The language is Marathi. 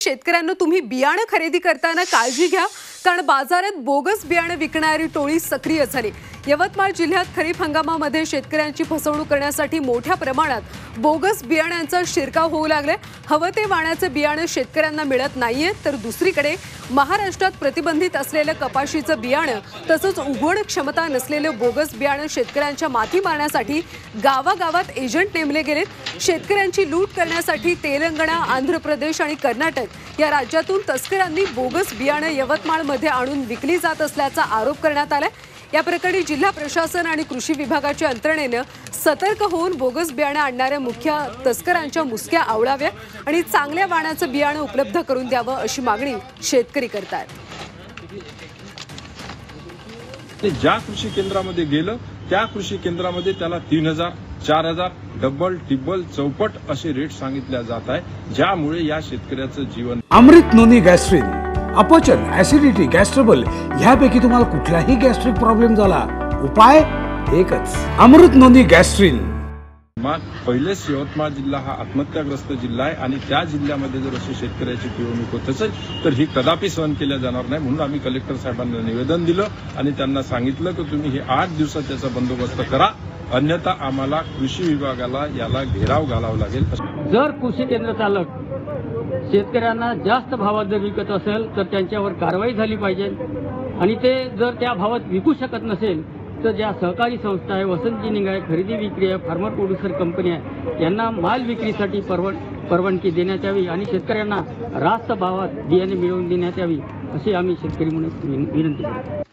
शेतकऱ्यांना तुम्ही बियाणं खरेदी करताना काळजी घ्या, कारण बाजारात बोगस बियाणं विकणारी टोळी सक्रिय झाली। यवतमाळ जिल्ह्यात खरीप हंगामामध्ये शेतकऱ्यांची फसवणूक करण्यासाठी मोठ्या प्रमाणात बोगस बियाण्यांचा शिरकाव होऊ लागलाय। हवं ते वाणाचं बियाणं शेतकऱ्यांना मिळत नाहीये, तर दुसरीकडे महाराष्ट्रात प्रतिबंधित असलेलं कपाशीचं बियाणं तसंच उगवण क्षमता नसलेलं बोगस बियाणं शेतकऱ्यांच्या माथी मारण्यासाठी गावागावात एजंट नेमले गेलेत। शेतकऱ्यांची लूट करण्यासाठी तेलंगणा, आंध्र प्रदेश आणि कर्नाटक या राज्यातून तस्करांनी बोगस बियाणं यवतमाळमध्ये आणून विकली जात असल्याचा आरोप करण्यात आलाय। या प्रकरणी जिल्हा प्रशासन आणि कृषी विभागाच्या यंत्रणेने सतर्क होऊन बोगस बियाणं आणणाऱ्या मुख्य तस्करांच्या मुसक्या आवळाव्या आणि चांगल्या वाणाचं बियाणं उपलब्ध करून द्यावं अशी मागणी शेतकरी करतात। ज्या कृषी केंद्रामध्ये गेलं त्या कृषी केंद्रामध्ये त्याला 3000, 4000 डबल टिबल चौपट असे रेट सांगितले जात आहे, ज्यामुळे या शेतकऱ्याचं जीवन। अमृत नोनी गॅस्ट्रिन, अपचन, ऍसिडिटी, गॅस्ट्रबल ह्यापैकी तुम्हाला कुठलाही गॅस्ट्रिक प्रॉब्लेम झाला, उपाय एकच, अमृत नोनी गॅस्ट्रिन। पहिलेच यवतमाळ जिल्हा हा आत्महत्याग्रस्त जिल्हा आहे आणि त्या जिल्ह्यामध्ये जर अशी शेतकऱ्याची पिळवणूक होत असेल तर ही कदापि सहन केल्या जाणार नाही। म्हणून आम्ही कलेक्टर साहेबांना निवेदन दिलं आणि त्यांना सांगितलं की तुम्ही हे 8 दिवसात त्याचा बंदोबस्त करा, अन्यथा आम्हाला कृषी विभागाला याला घेराव घालावा लागेल। जर कृषी केंद्र चालक शेतकऱ्यांना जास्त भावात जर विकत असेल तर त्यांच्यावर कारवाई झाली पाहिजे आणि ते जर त्या भावात विकू शकत नसेल तर ज्या सहकारी संस्था आहे, वसंत जिनिंग आहे, खरेदी विक्री आहे, फार्मर प्रोड्युसर कंपनी आहे, यांना माल विक्रीसाठी परवानगी देण्यात यावी आणि शेतकऱ्यांना रास्त भावात बियाणे मिळवून देण्यात यावी अशी आम्ही शेतकरी म्हणून विनंती करतो।